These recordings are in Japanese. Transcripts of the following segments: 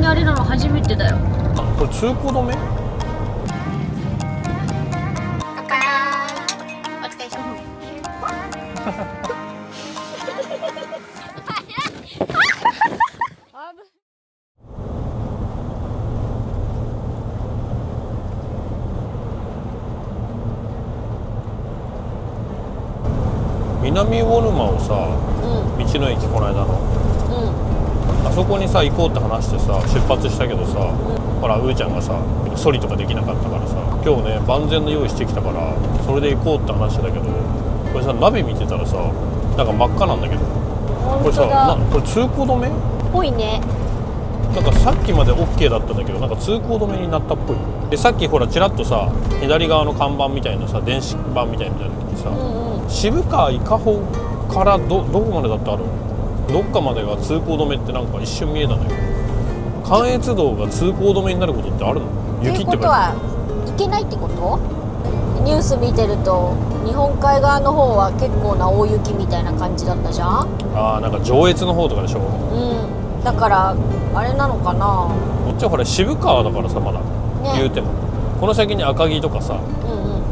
あれなの初めてだよ。あ、これ通行止め？お疲れ様。南ウォルマをさ、うん道の駅この間のうんあそこにさ行こうって話してさ出発したけどさ、ほらうーちゃんがさソリとかできなかったからさ、今日ね万全の用意してきたからそれで行こうって話だけど、これさナビ見てたらさなんか真っ赤なんだけど、これさこれ通行止めぽいね。なんかさっきまで OK だったんだけどなんか通行止めになったっぽい。でさっきほらちらっとさ左側の看板みたいなさ電子板みたいなのにさ、渋川伊香保からどこまでだってある？どっかまでが通行止めってなんか一瞬見えたのよ。関越道が通行止めになることってあるの？雪ってことはいけないってこと？ニュース見てると日本海側の方は結構な大雪みたいな感じだったじゃん。ああ、なんか上越の方とかでしょ。うん、だからあれなのかな。こっちはほら渋川だからさまだ、ね、言うてもこの先に赤城とかさ、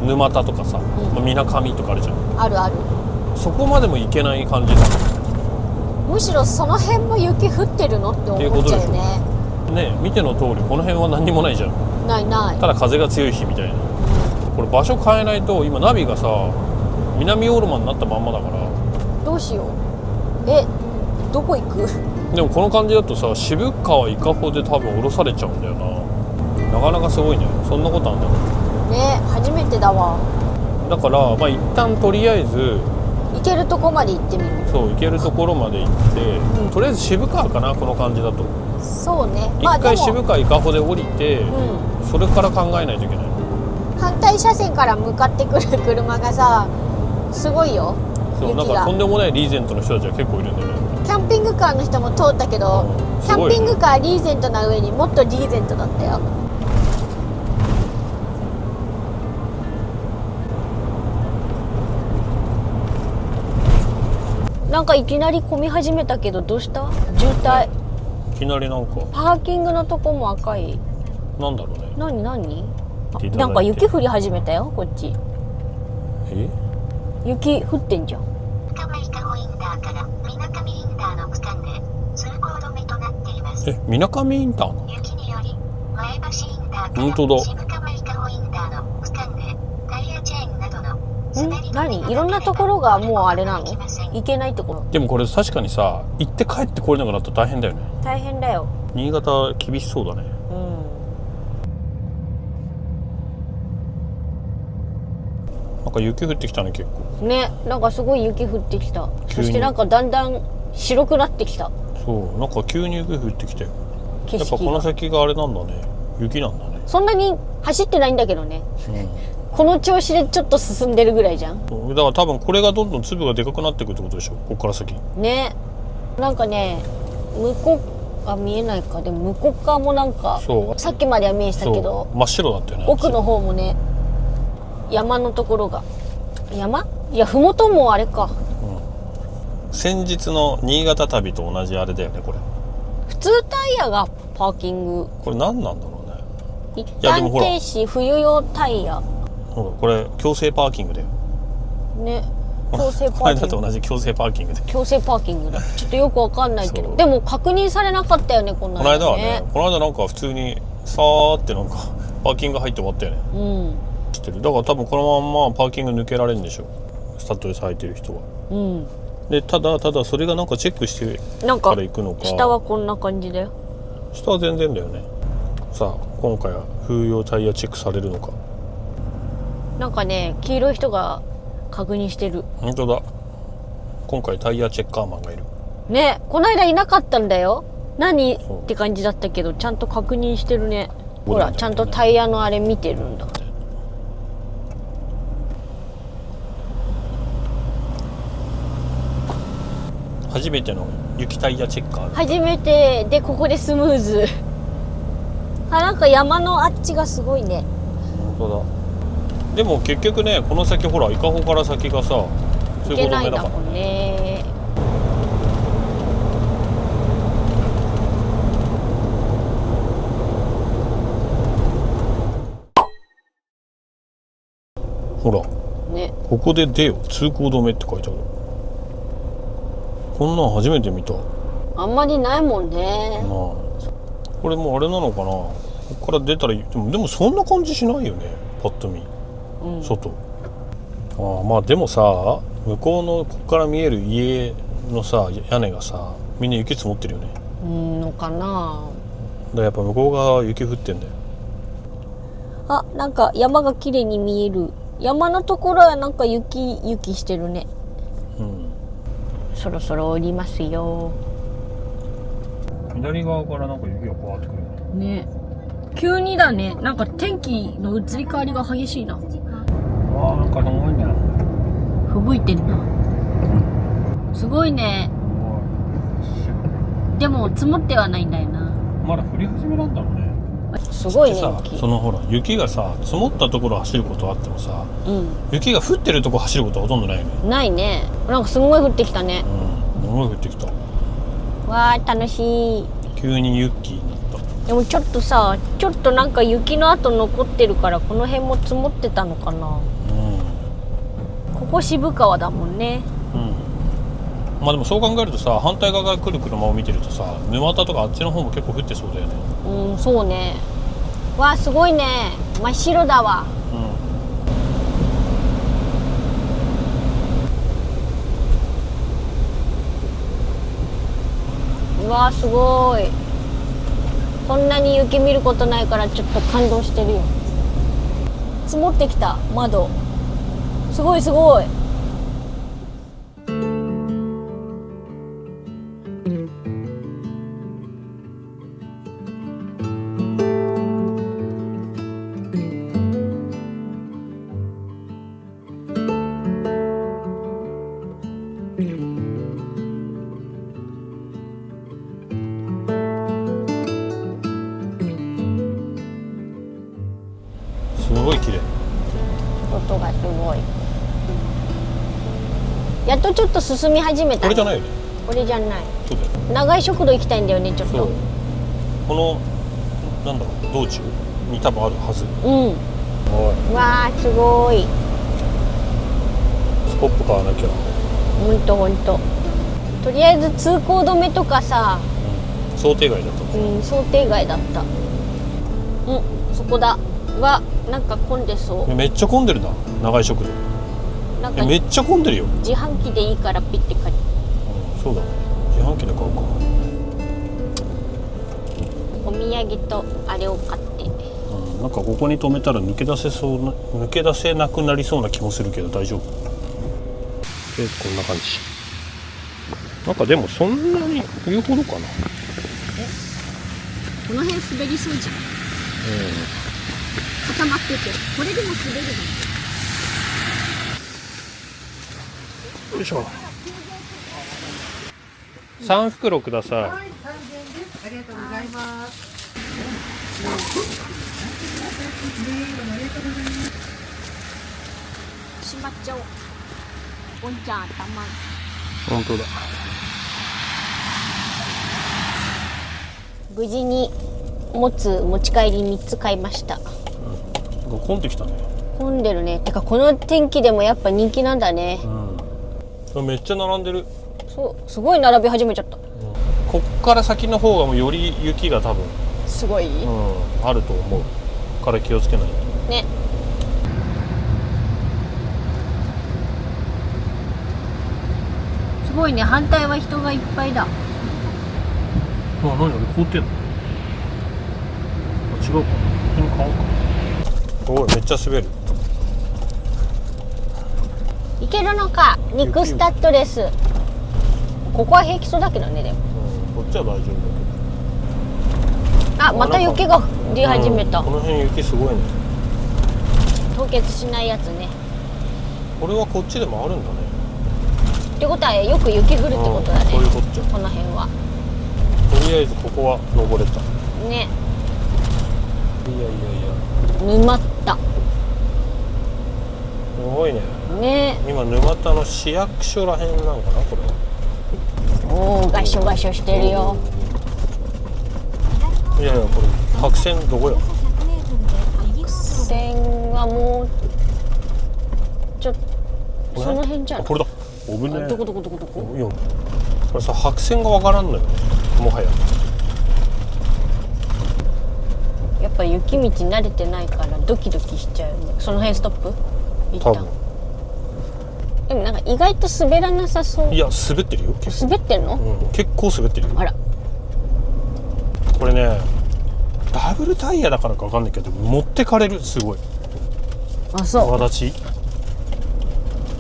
沼田とかさみなかみとかあるじゃん。あるある。そこまでも行けない感じだ。むしろその辺も雪降ってるのって思っちゃうよね。ね、見ての通りこの辺は何にもないじゃん。ないない。ただ風が強い日みたいな。これ場所変えないと今ナビがさ南オールマンになったまんまだから。どうしよう。どこ行く？でもこの感じだとさ渋川伊香保で多分降ろされちゃうんだよな。なかなかすごいね。そんなことあんだね、初めてだわ。だからまあ一旦とりあえず行けるとこまで行ってみる。そう行けるところまで行って、とりあえず渋川かなこの感じだと。そうね。一回渋川伊香保で降りて、それから考えないといけない。反対車線から向かってくる車がさすごいよ。そうなんかとんでもないリーゼントの人たちが結構いるんだよね。キャンピングカーの人も通ったけど、キャンピングカーリーゼントな上にもっとリーゼントだったよ。なんかいきなり混み始めたけどどうした？渋滞。いきなりなんかパーキングのとこも赤い。なんだろうね。何？なんか雪降り始めたよこっち。雪降ってんじゃん。伊香保インターから水上インターの区間で通行止めとなっています。水上インターの雪により前橋インター本当だ。渋川伊香保インターの区間でタイヤチェーンなどの何？いろんなところがもうあれなの？行けないところ。でもこれ確かにさ行って帰ってこれなくなったら大変だよね。大変だよ。新潟厳しそうだね。なんか雪降ってきたね結構。ね、なんかすごい雪降ってきた。そしてなんかだんだん白くなってきた。そうなんか急に雪降ってきて、景色がやっぱこの先があれなんだね。雪なんだね。そんなに走ってないんだけどね、この調子でちょっと進んでるぐらいじゃん。だから多分これがどんどん粒がでかくなっていくってことでしょここから先ね。なんかね向こう見えないか。でも向こう側もなんかさっきまでは見えてたけど真っ白だったよね。奥の方もね山のところが山？いや麓もあれか、先日の新潟旅と同じあれだよねこれ。普通タイヤがパーキング。これ何なんだろうね。一旦停止冬用タイヤ。これ強制パーキングだよね。強制パーキング。これだと同じ強制パーキングで。強制パーキングだ。ちょっとよくわかんないけど、でも確認されなかったよねこの間ね。この間はね。この間なんか普通にさーってなんかパーキング入って終わったよね。知ってる。だから多分このまんまパーキング抜けられるんでしょスタッドレス履いてる人は。でただそれがなんかチェックしてから行くのか。下はこんな感じだよ。下は全然だよね。さあ今回は冬用タイヤチェックされるのか。なんかね黄色い人が確認してる。本当だ。今回タイヤチェッカーマンがいるね。この間いなかったんだよ。何って感じだったけどちゃんと確認してるね。ほらちゃんとタイヤのあれ見てるんだ。初めての雪タイヤチェッカー。初めてでここでスムーズなんか山のあっちがすごいね。本当だ。でも結局ねこの先ほら伊香保から先がさ通行止めだからね。ここで出よ通行止めって書いてある。こんなん初めて見たなあ。あんまりないもんね。これもうあれなのかな、ここから出たらでもそんな感じしないよねパッと見、外。まあでもさ、向こうのここから見える家のさ屋根がさみんな雪積もってるよね。のかな。だからやっぱ向こう側雪降ってんだよ。あ、なんか山が綺麗に見える。山のところはなんか雪してるね。そろそろ降りますよ。左側からなんか雪がバーってくるね。急にだね。なんか天気の移り変わりが激しいな。なんかすごいね。吹雪いてんな。すごいね。でも積もってはないんだよな。まだ降り始めなんだろうね。すごいね。さ、そのほら雪がさ積もったところを走ることはあってもさ、雪が降ってるところ走ることはほとんどないよね。ないね。なんかすごい降ってきたね。すごい降ってきた。わー楽しい。急にユッキーになった。でもちょっとなんか雪の跡残ってるからこの辺も積もってたのかな。ここ渋川だもんね。まあでもそう考えるとさ、反対側から来る車を見てるとさ、沼田とかあっちの方も結構降ってそうだよね。そうね。わあすごいね。真っ白だわ。うわあすごい。こんなに雪見ることないからちょっと感動してるよ。積もってきた窓。すごいすごい。すごい綺麗。音がすごい。やっとちょっと進み始めた、ね。これじゃないよね。これじゃない。そうだよ。長い食堂行きたいんだよねちょっと。そう。このなんだろう道中に多分あるはず。わあすごい。スコップ買わなきゃ。ほんと。とりあえず通行止めとかさ。想定外だった。想定外だった。そこだ。なんか混んでそう。めっちゃ混んでるな、長い食堂。なんかめっちゃ混んでるよ。自販機でいいからピッて買って。そうだね。自販機で買うか。お土産とあれを買って。なんかここに止めたら抜け出せなくなりそうな気もするけど大丈夫。こんな感じ。なんかでもそんなに言うほどかな。この辺滑りそうじゃん。固まってて、これでも滑るの。よいしょ。3袋ください。ありがとうございます。しまっちゃおう。おんちゃん頭。本当だ。無事に持ち帰り3つ買いました。混んできたね。混んでるね。てかこの天気でもやっぱ人気なんだね。めっちゃ並んでる。そうすごい並び始めちゃった。こっから先の方がもうより雪が多分すごい、あると思うから気をつけないとね。すごいね。反対は人がいっぱいだ。何あれ凍ってんの。違うか、普通に買おうか。おいめっちゃ滑る。いけるのか。ニクスタッドレス。ここは平気そうだけどね。でもこっちは大丈夫だけど。また雪が降り始めた。この辺雪すごいね。凍結しないやつね。これはこっちでもあるんだね。ってことはよく雪降るってことだね。そういうこっちゃ。この辺はとりあえずここは登れたね。いや沼った。すごいね。ね。今沼田の市役所らへんなのかなこれは。おおガショガショしてるよ。いやこれ白線どこよ。白線はもうちょっその辺じゃん。これだ。おぶね。どこどこどこどこ。いや、これさ白線がわからんのよね。もはや。やっぱ雪道慣れてないからドキドキしちゃうよね。その辺ストップ。一旦。多分。でもなんか意外と滑らなさそう。いや滑ってるよ。結構。滑ってんの？結構滑ってるよ。あら。これね、ダブルタイヤだからかわかんないけど持ってかれる。すごい。あ、そう。泡立ち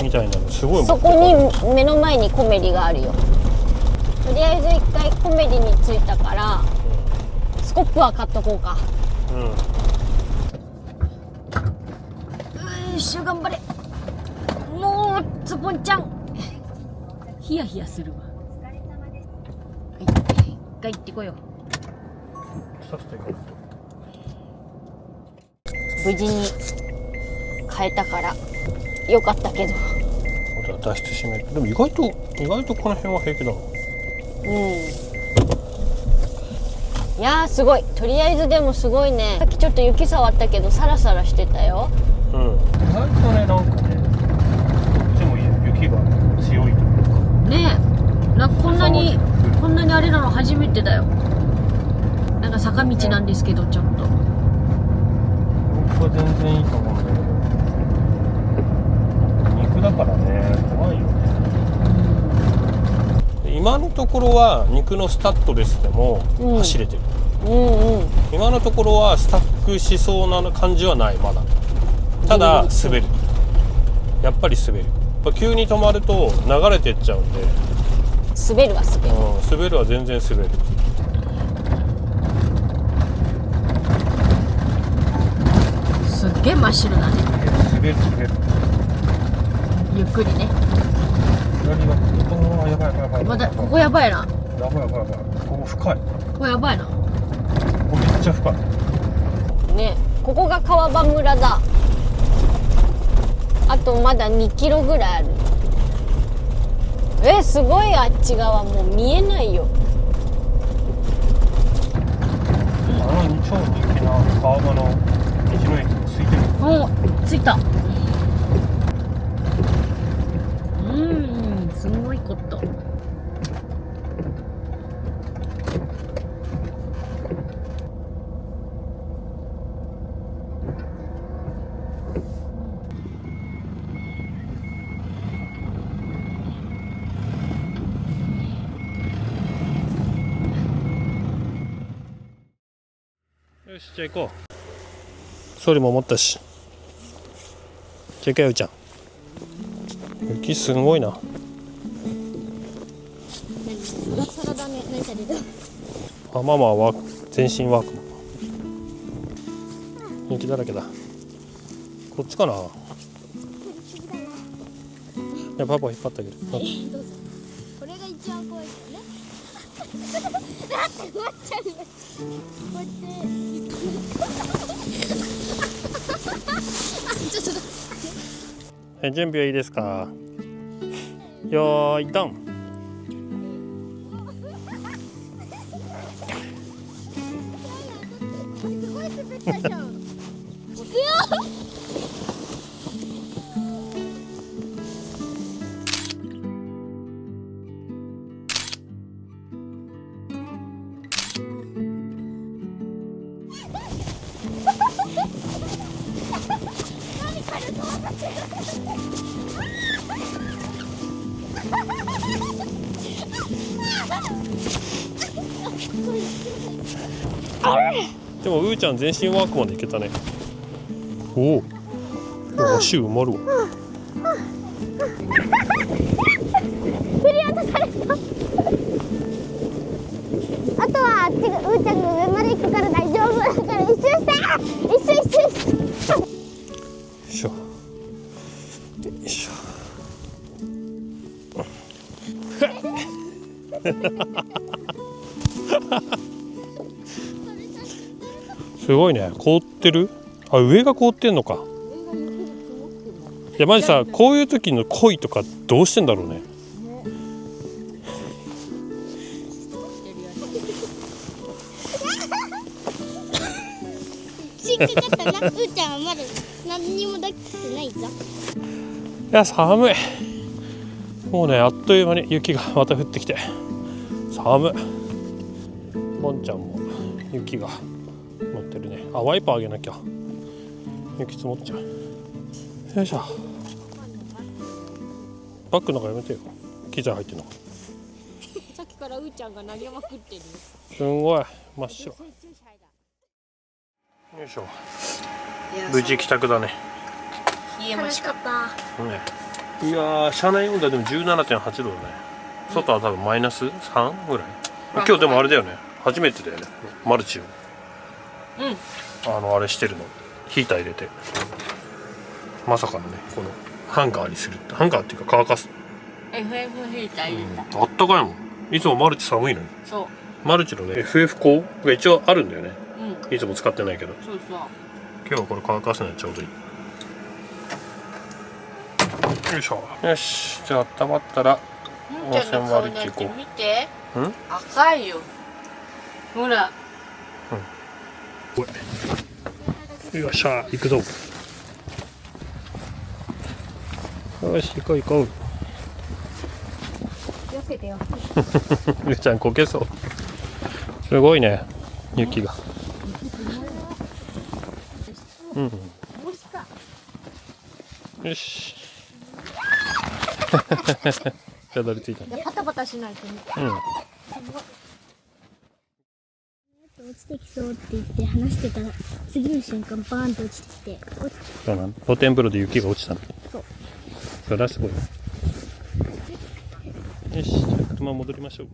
みたいなのすごい持ってかそこれる。に目の前にコメリがあるよ。とりあえず一回コメリに着いたから、スコップは買っとこうか。うん。よいしょ、頑張れ。もうつぼんちゃんヒヤヒヤするわ。はい、一回行ってこよう。無事に買えたからよかったけど。脱出しないと。でも意外とこの辺は平気だな。いやーすごい。とりあえずでもすごいね。さっきちょっと雪触ったけどサラサラしてたよ。意外とね、なんかね、こっちも雪が強いというかねえ、なんかこんなにあれなの初めてだよ。なんか坂道なんですけど、ちょっと僕は全然いいと思うんだけど、肉だからね、怖いよね。今のところは肉のスタッドレスでも走れてる、今のところはスタックしそうな感じはない。まだただ滑る、やっぱり滑る。急に止まると流れてっちゃうんで、滑るは滑る、滑るは全然滑る。すっげえ真っ白だね。滑る。ゆっくりね。左がやばい。まだここやばいな。やばい。ここ深い。ここやばいな。ここめっちゃ深い。ね、ここが川場村だ。あとまだ2キロぐらいある。すごい。あっち側もう見えないよ。超人気な川場の道の駅が空いてる。お、着いた。すごいこと。よし、じゃあ行こう。ソリも持ったし。じゃあ行けよ、ちゃん。雪すごいな。サラダね、何される？あ、ママは全身ワークマン。雪だらけだ。こっちかな。いや、パパ引っ張ってあげる。どうぞ。これが一番怖いよね。だってワンちゃんがこうやってちょっと準備はいいですか。よーい、ドン。すごい滑ったじゃん。行くよ。でもうーちゃん全身ワークマンでいけたね。おお、足埋まるわ。振り落とされた。あとはあっちがうーちゃんが上まで行くから大丈夫だから一周して一周よいしょ。よいしょ。すごいね。凍ってる？あ、上が凍ってんのか。いやマジさ、こういう時の恋とかどうしてんだろうね。引っかかったな。うーちゃんはまだ何にもできてないぞ。や寒い。もうねあっという間に雪がまた降ってきて寒い。ボンちゃんも雪が乗ってるね。あ、ワイパーあげなきゃ。雪積もっちゃう。よいしょ。バッグの中やめてよ。機材入ってんのか。さっきからうーちゃんが投げまくってる。すんごい真っ白。よいしょ。無事帰宅だね。冷えましかった。ね、いやー車内温度はでも 17.8 度だね。外は多分マイナス3ぐらい。今日でもあれだよね、初めてだよね、マルチをあれしてるの、ヒーター入れて。まさかのね、このハンガーにするって、ハンガーっていうか乾かす。 FF ヒーター入れた、あったかいもん。いつもマルチ寒いのに。そうマルチのね FF 光が一応あるんだよね、いつも使ってないけど。そうそう。今日はこれ乾かすのにちょうどいい。よいしょ。よし、じゃあ温まったら温泉割り行こう。見て、うん赤いよ。ほら。よっしゃ、行くぞ。よし、行こう行こう。気をつけてよ。ゆうちゃんこけそう。すごいね、雪が。よし。たどり着いたね。パタパタしないとね。落ちてきそうって言って話してたら次の瞬間バーンと落ちてきてそうなの。露天風呂で雪が落ちたの。そう。それはすごい。よし、じゃあ車戻りましょう。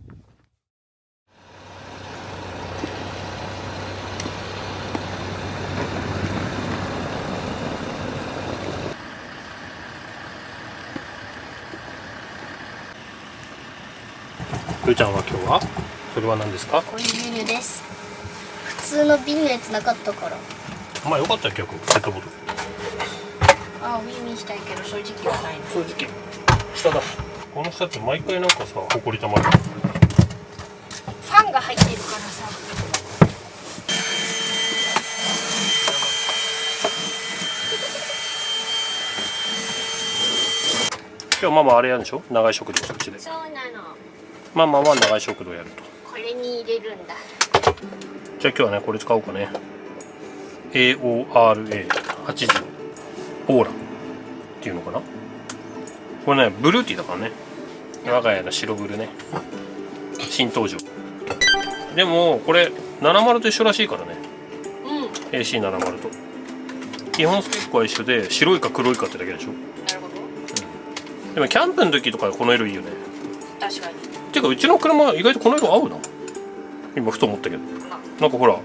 くーちゃんは今日はそれは何ですか？こういうメニューです。普通の瓶のやつなかったからまあよかったよ、結構ペットボトル。あ、ウィンウィンしたいけど正直はないの。正直下だ。この下って毎回なんかさ、ほこりたまる。ファンが入ってるからさ。今日ママあれやるんでしょ、長い食堂。そっちでそうなの。ママは長い食堂やると。これに入れるんだ。じゃあ今日はね、これ使おうかね。 AORA80 オーラっていうのかな。これね、ブルーティーだからね。我が家の白ブルね、新登場。でもこれ70と一緒らしいからね。AC70 と基本スペックは一緒で、白いか黒いかってだけでしょ。なるほど。でもキャンプの時とかこの色いいよね。確かに。てかうちの車意外とこの色合うな。今ふと思ったけど、なんかほら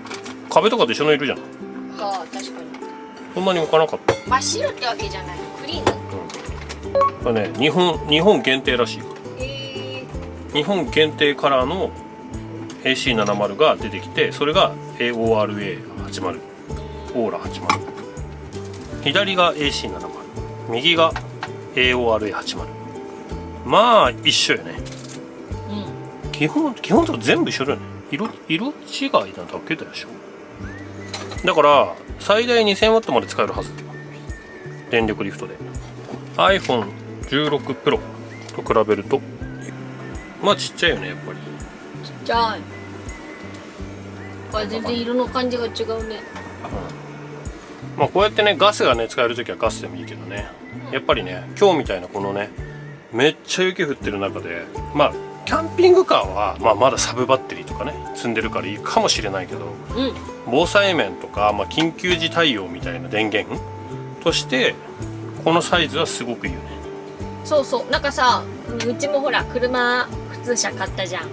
壁とかと一緒の色じゃん。ああ、確かに。そんなに置かなかった。真っ白ってわけじゃないの。クリーンだ。これね、日本限定らしい。日本限定カラーの AC70 が出てきて、それが AORA80 オーラ80。左が AC70、右が AORA80。まあ一緒よね。基本と全部一緒だよね。色違いなだけでしょ。だから最大 2000W まで使えるはず。電力リフトで iPhone16 Pro と比べるとまあちっちゃいよね、やっぱり。ちっちゃい。これ全然色の感じが違うね。まあこうやってね、ガスがね使える時はガスでもいいけどね、やっぱりね今日みたいなこのねめっちゃ雪降ってる中で、まあキャンピングカーは、まだサブバッテリーとかね積んでるからいいかもしれないけど、防災面とか、緊急時対応みたいな電源としてこのサイズはすごくいいよね。そうそう。なんかさ、うちもほら車普通車買ったじゃん。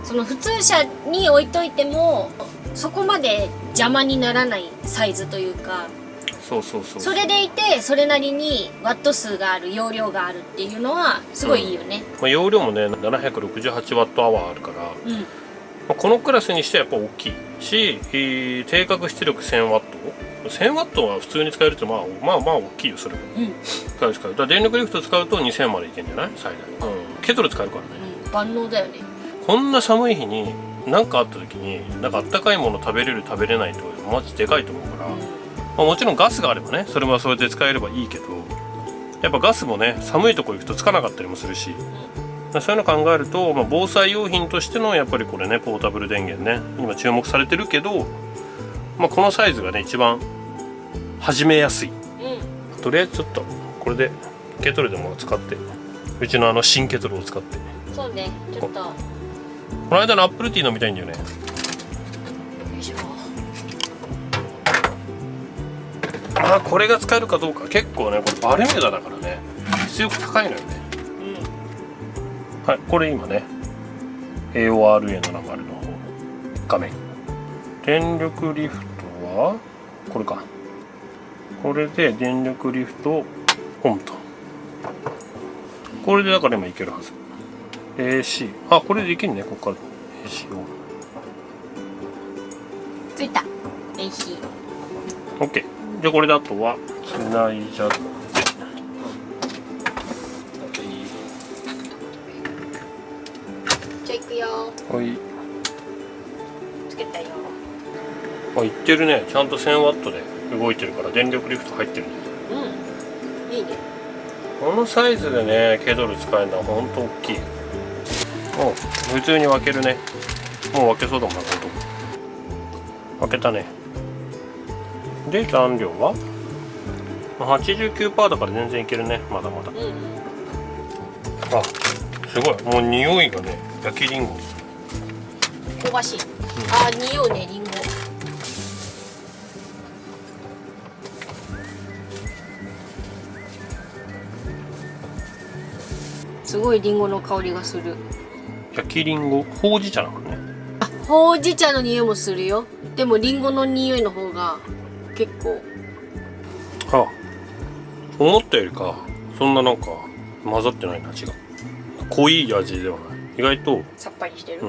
その普通車に置いといてもそこまで邪魔にならないサイズというか、そうそれでいてそれなりにワット数がある、容量があるっていうのはすごいいいよね。容量もね 768Wh あるから、このクラスにしてはやっぱ大きいし、定格出力 1000W は普通に使えるとまあ大きいよ、それも。使うだから電力リフト使うと2000までいけんじゃない、最大。ケトル使えるからね。万能だよね。こんな寒い日に何かあった時になんかあったかいもの食べれる食べれないとマジでかいと思うから、もちろんガスがあればねそれはそれで使えればいいけど、やっぱガスもね寒いとこ行くとつかなかったりもするし、そういうの考えると、防災用品としてのやっぱりこれねポータブル電源ね今注目されてるけど、このサイズがね一番始めやすい。とりあえずちょっとこれでケトルでも使って、うちの新ケトルを使って、そうね、ちょっと。この間のアップルティー飲みたいんだよね。よいしょ。これが使えるかどうか結構ね、これバルミューダだからね出力高いのよね。はい、これ今ね AORA70 の方画面、電力リフトはこれか。これで電力リフトオンと、これでだから今いけるはず。 AC、 これでいけるね。ここから AC オン。ついた。AC。OK。じゃあこれであとはつないじゃって、 OK。 じゃあ行くよ。はい。つけたよ。いってるね。ちゃんと 1000W で動いてるから電力リフト入ってるね。いいね。このサイズでねケトル使えるのはほんと大きい。普通に分けるね。もう分けそうだもんな。ほんと分けたね。で残量は 89% だから全然いけるね。まだまだ。すごい。もう匂いがね焼きりんご香ばしい。匂うね、リンゴ。すごいリンゴの香りがする。焼きりんごほうじ茶なのね。ほうじ茶の匂いもするよ。でもリンゴの匂いの方が結構。思ったよりかそんななんか混ざってないな。味が濃い味ではない。意外とさっぱりしてる。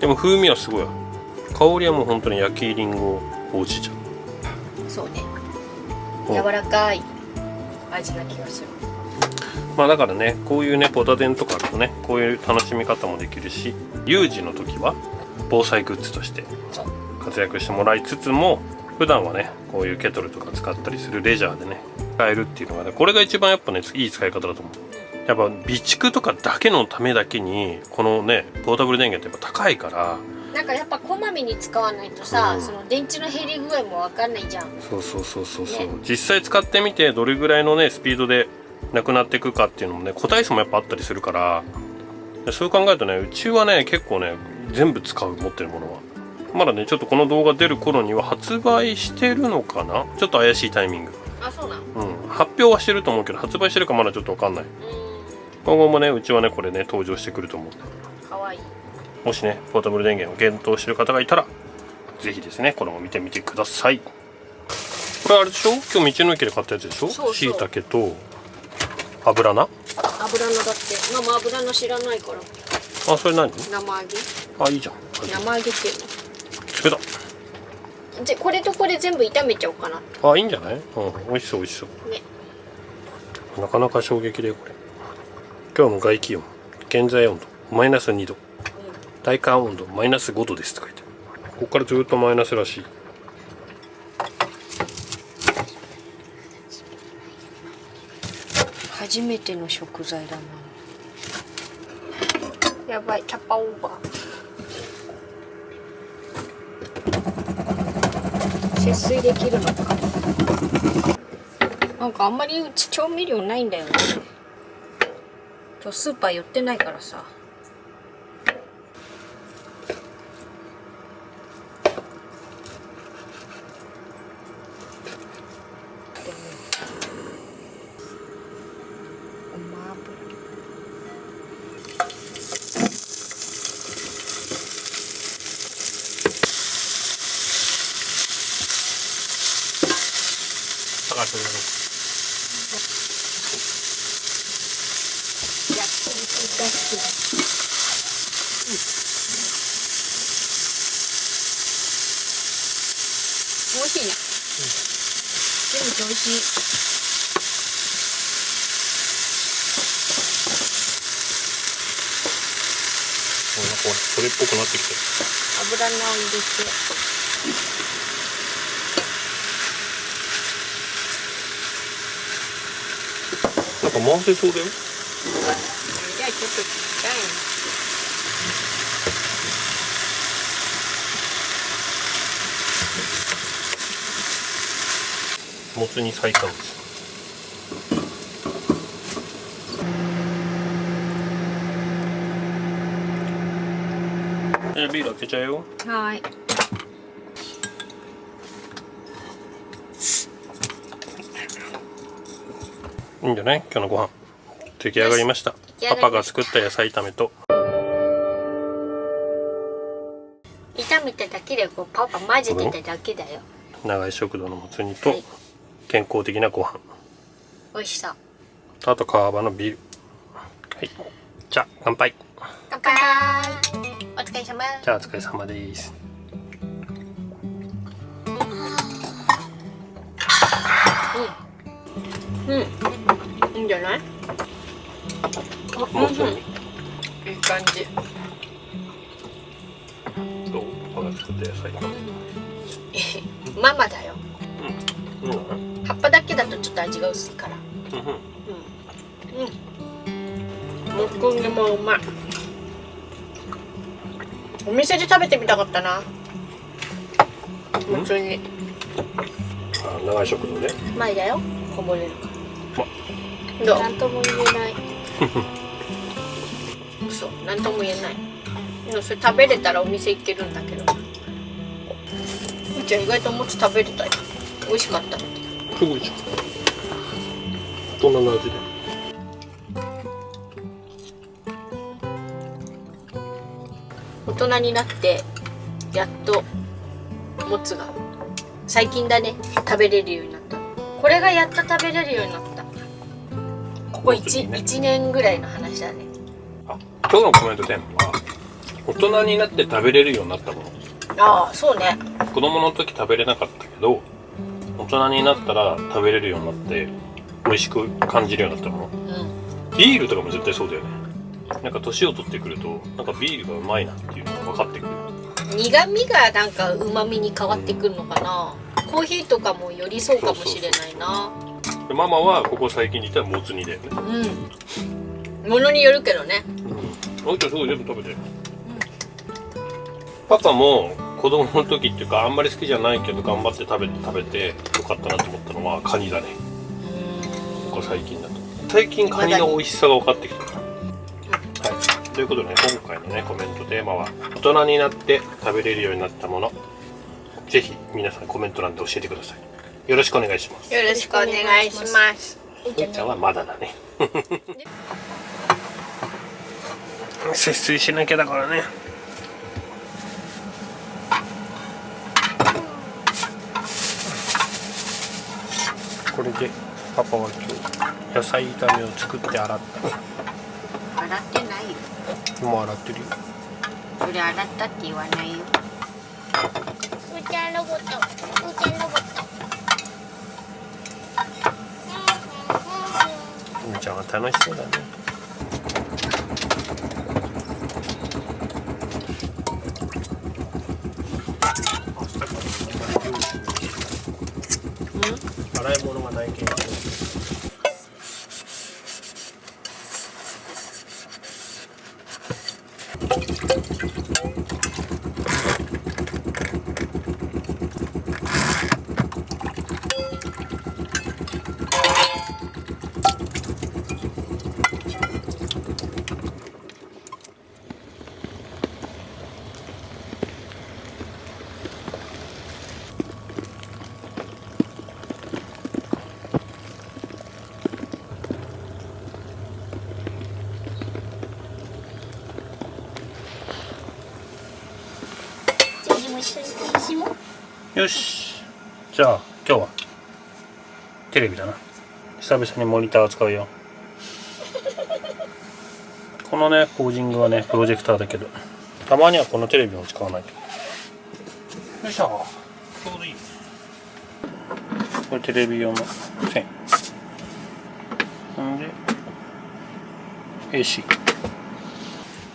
でも風味はすごい。香りはもう本当に焼きりんごほうじ茶。そうね。柔らかい味な気がする。だからねこういうねポタ電とかあるとねこういう楽しみ方もできるし、有事の時は防災グッズとして活躍してもらいつつも、普段はねこういうケトルとか使ったりするレジャーでね使えるっていうのがね、これが一番やっぱねいい使い方だと思う。やっぱ備蓄とかだけのためだけにこのねポータブル電源ってやっぱ高いから、なんかやっぱこまめに使わないとさ、その電池の減り具合もわかんないじゃん。そう、ね、実際使ってみてどれぐらいのねスピードでなくなっていくかっていうのもね個体数もやっぱあったりするから、そう考えるとねうちはね結構ね全部使う。持ってるものはまだねちょっとこの動画出る頃には発売してるのかな。ちょっと怪しいタイミング。そうなの。発表はしてると思うけど発売してるかまだちょっと分かんない。今後もねうちはねこれね登場してくると思う。かわいい。もしねポータブル電源を検討してる方がいたらぜひですねこれも見てみてください。これあれでしょ、今日道の駅で買ったやつでしょ。そう。しいたけと油菜。油のだってママ油の知らないから。それ何？生揚げ。いいじゃん。生揚げっていうつけた。の。これとこれ全部炒めちゃおうかな。いいんじゃない？美味しそう美味しそうね。なかなか衝撃でこれ。今日の外気温現在温度マイナス2度、体感温度マイナス5度ですって書いてある。ここからずっとマイナスらしい。初めての食材だな。やばい、キャパオーバー。節水できるのか。なんかあんまりうち調味料ないんだよね。今日スーパー寄ってないからさ。美味しいね。全部美味しい。それっぽくなってきてる。油菜を入れて。なんか回せそうだよ。じゃあちょっとちっちゃいもつ煮最短です。ビール開けちゃうよ。はい。いいんじゃない？今日のご飯出来上がりました。パパが作った野菜炒めと炒めただけでこうパパ混ぜてただけだよ。長井食堂のもつ煮とはい健康的なご飯、美味しそう。あと川場のビール。はい、じゃあ乾杯。乾杯。お疲れ様。じゃあお疲れ様です。うん、いいんじゃない？もつ煮いい感じ。どう？パパが作った野菜炒め。ママだよ。うん、葉っぱだけだとちょっと味が薄いから。もつ煮もうまい。お店で食べてみたかったな。もつ煮。あ、長井食堂ね。前だよ。こぼれるから。どう？なんとも言えない。そう、なんとも言えない。でもそれ食べれたらお店行けるんだけど。うちは意外ともつ食べれたよ。美味しかった。すごいじゃん。大人の味で。大人になってやっともつが最近だね食べれるようになった。これがやっと食べれるようになった。ここ 1年ぐらいの話だね。あ、今日のコメントテーマは大人になって食べれるようになったもの。ああ、そうね。子供の時食べれなかったけど大人になったら食べれるようになって美味しく感じるようになったもの。ビールとかも絶対そうだよね。なんか年を取ってくるとなんかビールがうまいなっていうのが分かってくる。苦味がなんか旨味に変わってくるのかな。コーヒーとかもよりそうかもしれないな。でママはここ最近で言ったらもつ煮だよね。ものによるけどね。あいつはすごい全部食べてる。パパも子供の時っていうかあんまり好きじゃないけど頑張って食べてよかったなと思ったのはカニだね。ここ最近だと最近カニの美味しさが分かってきた。はい、ということでね、今回のねコメントテーマは大人になって食べれるようになったもの。ぜひ皆さんコメント欄で教えてください。よろしくお願いします。よろしくお願いします。みーちゃんはまだだね。節水しなきゃだからね。これでパパは今日野菜炒めを作って洗った。洗ってないよ。もう洗ってるよ。それ洗ったって言わないよ。うーちゃんロボット、うーちゃんロボット。みーちゃんは楽しそうだね。洗い物がないけど。よし、じゃあ今日はテレビだな。久々にモニターを使うよ。このねポージングはねプロジェクターだけどたまにはこのテレビを使わないと。よいしょ、ちょうどいい。これテレビ用の線んで AC。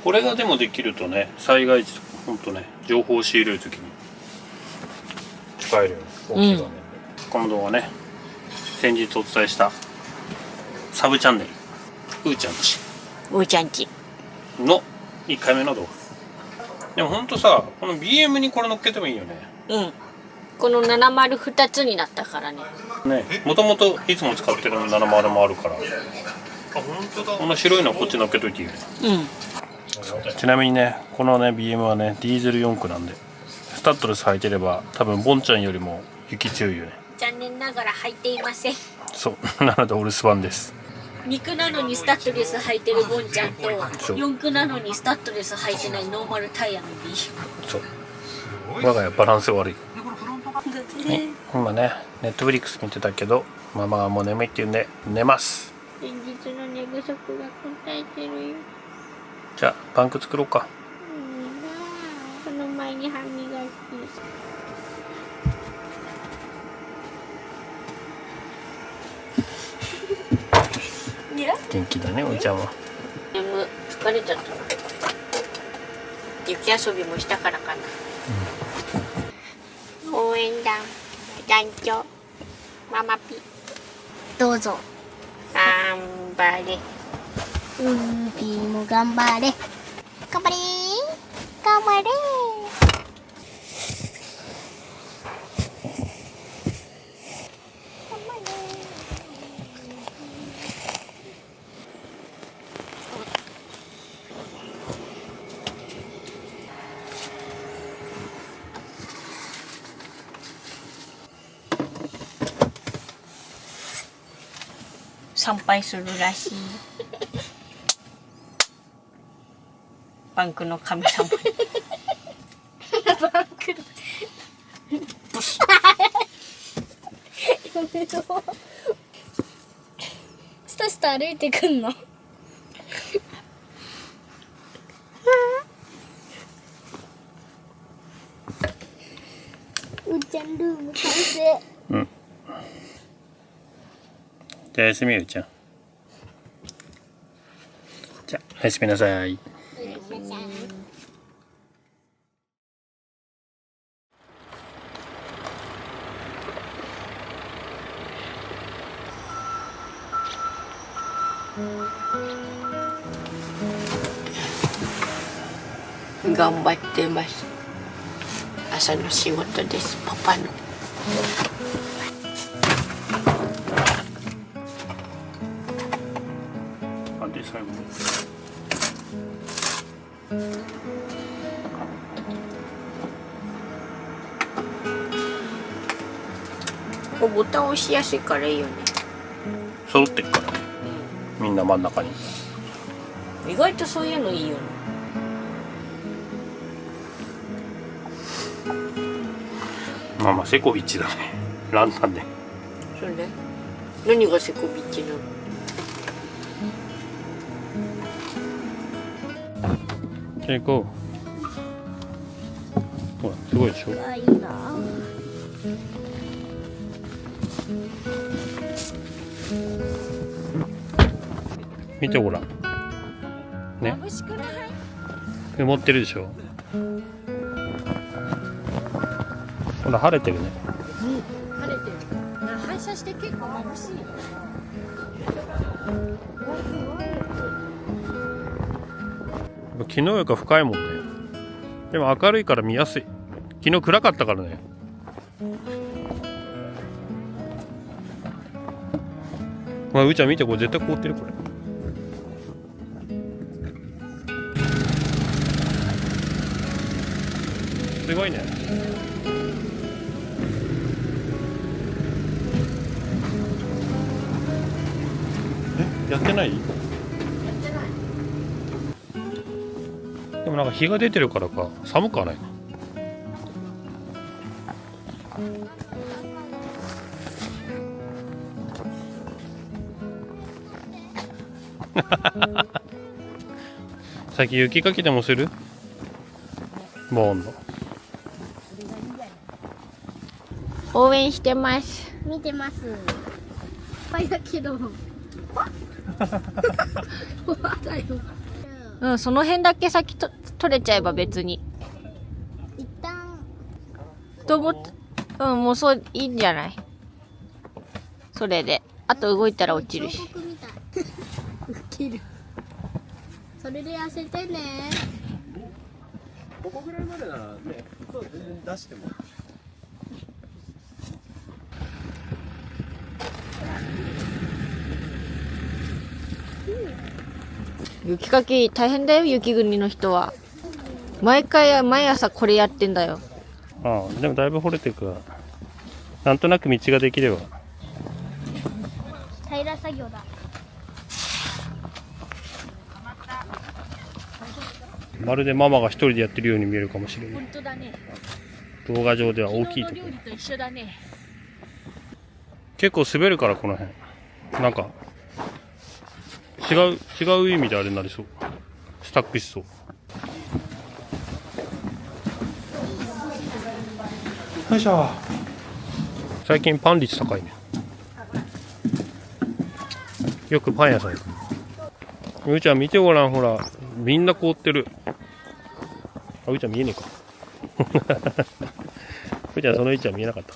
これがでもできるとね災害時とかほんとね情報を仕入れるときに使えるよね、大きい画面で。この動画ね先日お伝えしたサブチャンネルうーちゃんちうーちゃんちの1回目の動画。でもほんとさ、この BM にこれ乗っけてもいいよね。うんこの702つになったからね。ね、もともといつも使ってる70もあるから。あ、本当だ。この白いのはこっち乗っけといていいよね。うん。ちなみにね、このね BM はねディーゼル4駆なんで、スタッドレス履いてれば多分ボンちゃんよりも雪強いよね。残念ながら履いていません。そうなのでお留守番です。肉なのにスタッドレス履いてるボンちゃんと四駆なのにスタッドレス履いてないノーマルタイヤの B。 そう我が家バランス悪い。はい、今ねネットフリックス見てたけどママがもう眠いって言うんで寝ます。先日の寝不足が答えてるよ。じゃあパンク作ろうか。その前に歯磨き。元気だねおいちゃんは。疲れちゃったな。雪遊びもしたからかな。応援団団長ママピどうぞ。頑張れ。うーぴーも頑張れ。頑張れー。頑張れー。参拝するらしい。バンクの神様。バンクの。スタスタ歩いてくんの。うーちゃんルーム完成。うん。じゃあ休みようちゃん。じゃあおやすみなさい。頑張ってます。朝の仕事です。パパの。あで最後に。ここボタン押しやすいからいいよね。揃ってっからね。みんな真ん中に。意外とそういうのいいよね。まあまあセコビッチだね。ランタンで。それで何がセコビッチなの？じゃあ行こう。ほらすごいでしょ。あ、いいな。見てごらん。ね。眩しくない？曇ってるでしょ。ほら晴れてるね。晴れてる。反射して結構眩しいよ。昨日よりか深いもんね。でも明るいから見やすい。昨日暗かったからね。まあうーちゃん見てこれ絶対凍ってるこれ。すごいね。やってない？でもなんか日が出てるからか寒くはない。先雪かきでもする？ボーンの。応援してます。見てます。ぱいだけど。だよ。うん、その辺だけ先と取れちゃえば別に。一旦。と思って、うん、もうそういいんじゃない。それで、あと動いたら落ちるし。彫刻みたい。ウケる。それで痩せてね。ここぐらいまでならね、服は全然出しても。雪かき大変だよ、雪国の人は。毎朝これやってんだよ。ああ、でもだいぶ掘れていくわ。なんとなく道ができれば。平ら作業だ。まるでママが一人でやってるように見えるかもしれない。本当だね。動画上では大きいところ。昨日の料理と一緒だね。結構滑るからこの辺。なんか違う意味であれになりそう。スタックしそう。よいしょ。最近パン率高いね。よくパン屋さん行く。うーちゃん見てごらん、ほらみんな凍ってる。あ、うーちゃん見えねえか。うーちゃんその位置は見えなかった。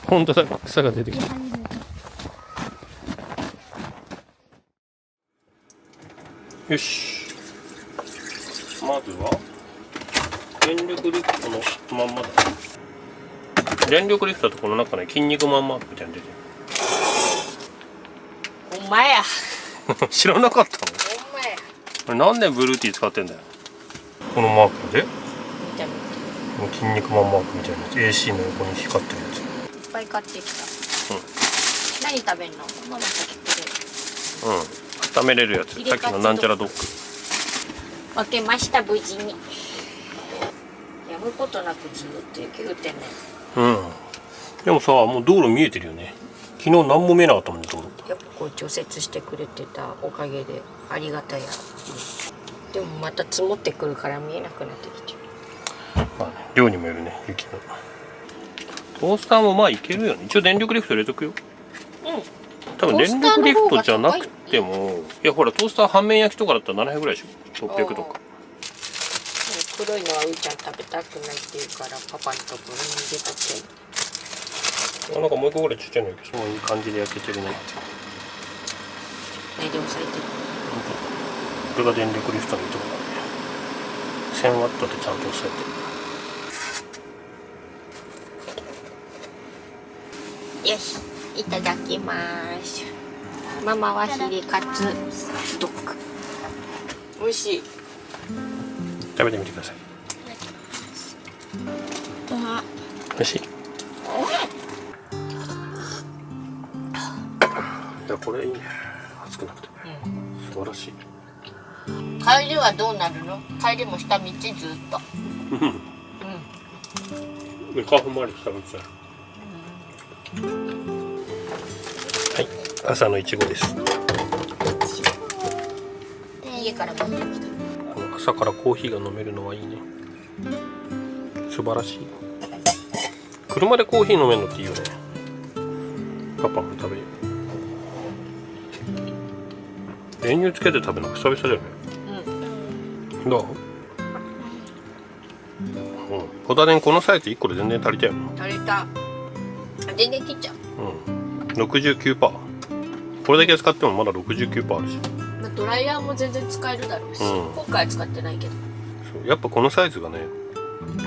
本当だ、草が出てきた。よし。まずは電力リフトのまんまだ。電力リフトとこの中ね、筋肉マンマークみたいに出てお前や。る。知らなかったの？お前や。これ何年ブルーティー使ってんだよ。このマークで見た見この筋肉マンマークみたいなやつ、 AC の横に光ってるやつ。た。いっぱい買ってきた。何食べんの？ママ先くれる。温めれるやつ。さっきのなんちゃらドッグ。分けました、無事に。やむことなくずっと雪降ってんね。でもさ、もう道路見えてるよね。昨日何も見えなかったもんね、道路。やっぱこう除雪してくれてたおかげでありがたや。でもまた積もってくるから見えなくなってきちゃう。まあね、量にもよるね、雪の。トースターもまあいけるよね。一応電力リフト入れとくよ。多分電力リフトじゃなくても、いやほらトースター半面焼きとかだったら700ぐらいでしょ。600とか。黒いのはうーちゃん食べたくないって言うからパパのところに入れとけ。なんかもう一個ぐらいちっちゃいのやけど、そういう感じで焼けてるね。で押さえてる。これが電力リフトのいいところだね。1000ワットでちゃんと押さえてる。よし、いただきます。ママはヒレカツドッグ。美味しい。食べてみてください。美味しい。いやこれいいね。熱くなくて、素晴らしい。帰りはどうなるの？帰りも下道ずっと。で花粉周り下道だ。はい、朝のいちごです。家から持ってきた。朝からコーヒーが飲めるのはいいね。素晴らしい。車でコーヒー飲めるのっていいよね。パパも食べる。練乳つけて食べるの久々だよね。どう？ホタテンこのサイズ1個で全然足りたよ。足りた。全然切っちゃう。69%。これだけ使ってもまだ69%あるし。ドライヤーも全然使えるだろうし、今回は使ってないけど。そうやっぱこのサイズがね、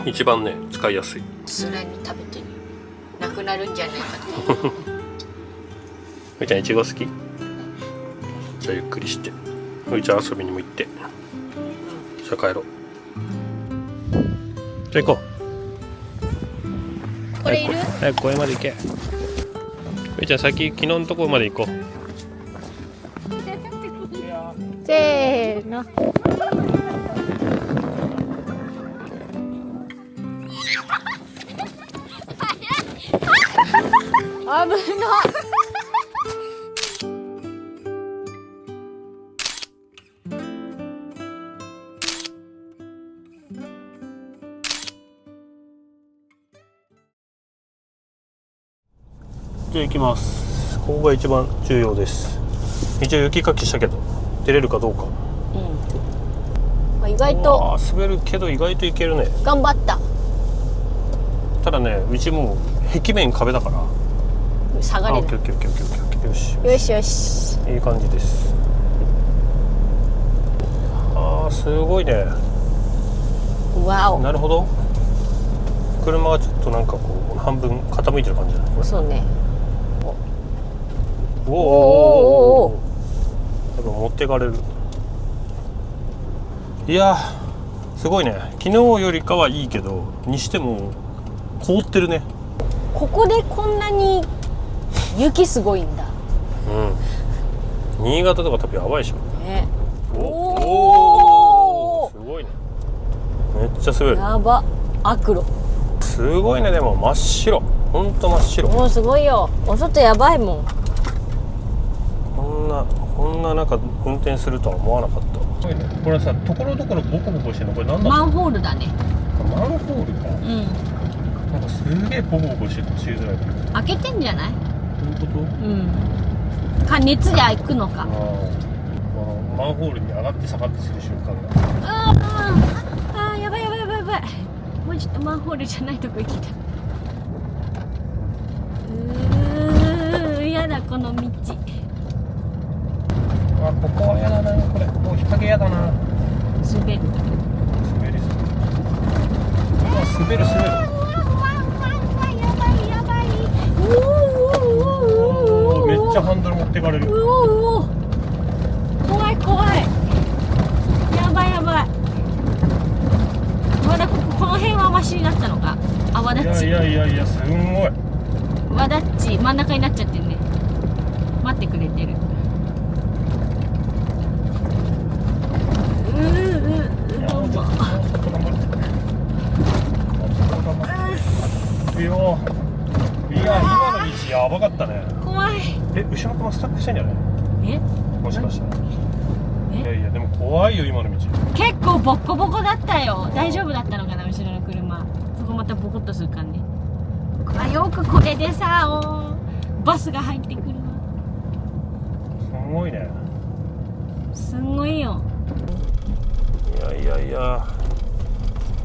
一番ね使いやすい。スラに食べてみる。なくなるんじゃないかって。ういちゃんいちご好き？じゃあゆっくりして。ういちゃん遊びにも行って。じゃあ帰ろう。じゃあ行こう。これいる？早く公園まで行け。ういちゃん先昨日のところまで行こう。せーの。危ない。じゃあ行きます。ここが一番重要です。一応雪かきしたけど出れるかどうか。意外と滑るけど意外といけるね。頑張った。ただね、うちもう壁面壁だから。下がれない。オッケーオッケーオッケーオッケーオッケー。よしよしよし。いい感じです。あーすごいね。わお。なるほど。車がちょっとなんかこう半分傾いてる感じだねこれ。そうね。おおおお。やっぱ持ってかれる。いやすごいね。昨日よりかはいいけどにしても凍ってるね。ここでこんなに雪すごいんだ。うん。新潟とか多分やばいでしょ。ね。おおすごいね。めっちゃ滑る。やば。アクロ。すごいね。でも真っ白。ほんと真っ白。もうすごいよ。お外やばいもん。こんな中運転するとは思わなかった。これさ、ところどころボコボコしてるのこれなんだ。マンホールだね。マンホールか。うん。なんかすげえボコボコしてる。しづらい。開けてんじゃない？どういうこと？うん。か熱で開くのか。このマンホールに上がって下がってする瞬間が。あーやばいやばいやばいやばい。もうちょっとマンホールじゃないとこ行きたい。やだこの道。あ、ここはやだな。これもう日陰やだな。滑る。滑りすぎ。滑る。めっちゃハンドル持ってかれる。怖いやばいまだこの辺はマシになったのか。あ、わだっちいやすんごい。わだっち真ん中になっちゃってるね。待ってくれてる。いや今の道やばかったね。怖い。後ろの車スタックしてんじゃない？えもしかしたら。えいやでも怖いよ今の道。結構ボッコボコだったよ。大丈夫だったのかな後ろの車。そこまたボコっとする感じ。あ、よくこれでさバスが入ってくるわ。すごいね。すんごいよ。いや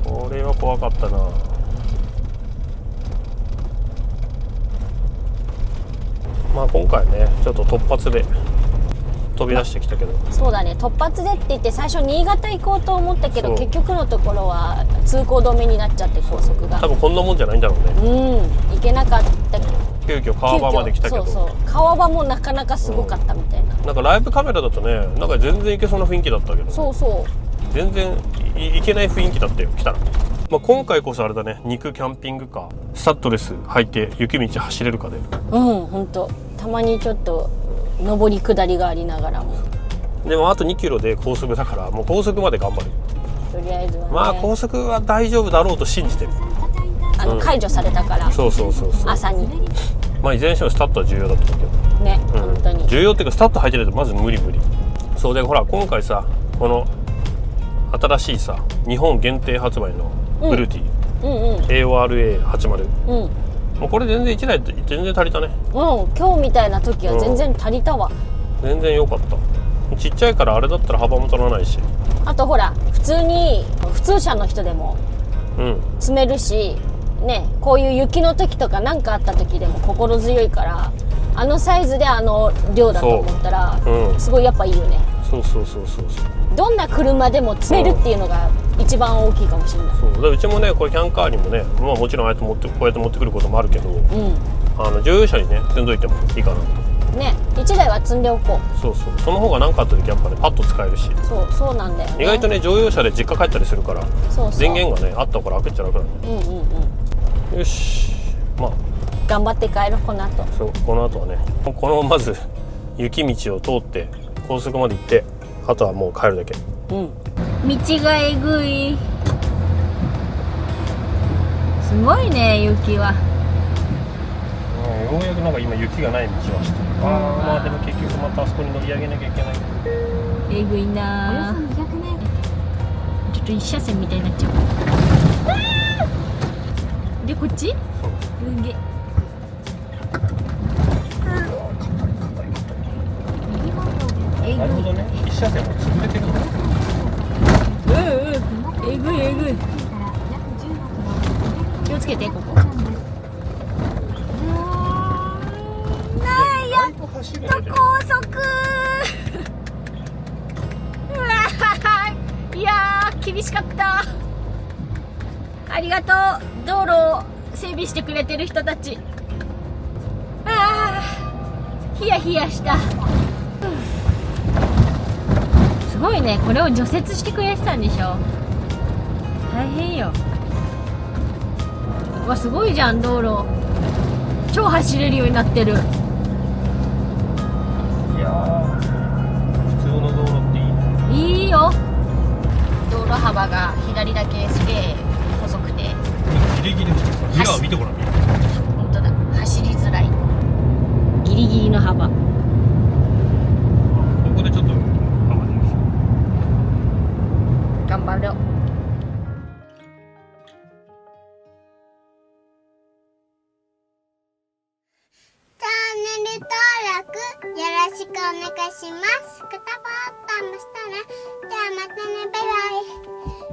これは怖かったな。まあ今回ねちょっと突発で飛び出してきたけど。そうだね、突発でって言って最初新潟行こうと思ったけどそう結局のところは通行止めになっちゃって高速が多分こんなもんじゃないんだろうね。行けなかった急遽川場まで来たけど。そう川場もなかなかすごかったみたいな、なんかライブカメラだとねなんか全然いけそうな雰囲気だったけど、そう全然いけない雰囲気だったよ来たら。まあ、今回こそあれだね、肉キャンピングカースタッドレス履いて雪道走れるかで。ほんとたまにちょっと上り下りがありながらもでもあと2キロで高速だからもう高速まで頑張る。とりあえずはね、まあ高速は大丈夫だろうと信じてる。解除されたからそう朝にまあいずれにしてもスタッドは重要だと思うけどね、本当に重要っていうかスタッド履いてるとまず無理。そうでほら今回さこの新しいさ日本限定発売のブルーティー、AORA80、もうこれ全然1台で全然足りたね。今日みたいな時は全然足りたわ、全然良かった。ちっちゃいからあれだったら幅も取らないし、あとほら普通車の人でも積めるしね、こういう雪の時とか何かあった時でも心強いからあのサイズであの量だと思ったら、すごいやっぱいいよね。そうどんな車でも積めるっていうのが一番大きいかもしれない。そうでうちもねこれキャンカーにもね、まあ、もちろんこうやって持ってくることもあるけど、乗用車にね積んどいてもいいかなとね、1台は積んでおこう。その方が何かあった時やっぱねパッと使えるし、そうなんだよね。意外とね乗用車で実家帰ったりするから電源がねあったから楽っちゃ楽なんだよ。よし、まあ頑張って帰ろうこの後。そうこの後はねこのまず雪道を通って高速まで行ってあとはもう帰るだけ。道がえぐい。すごいね雪は。ようやくなんか今雪がない道はしてる。まあでも結局またあそこに乗り上げなきゃいけない。えぐいな。ちょっと一車線みたいになっちゃう。でこっち？すげえ。なるほどね。一車線も潰れてるんだ。えぐい。気をつけてここ。や意外と走るね。高速うわー、いやー厳しかった。ありがとう、道路を整備してくれてる人たち。あーヒヤヒヤした、すごいね、これを除雪してくれてたんでしょ。大変よ。うわ、すごいじゃん、道路超走れるようになってる。いやー、普通の道路っていいね。いいよ。道路幅が左だけすげえ細くて、ギリギリミラー見てごらん。本当だ、走りづらい、ギリギリの幅。ここでちょっと幅で頑張ろう。チャンネル登録よろしくお願いします。グッドボタンもしたね。じゃあまたね、バイバイ。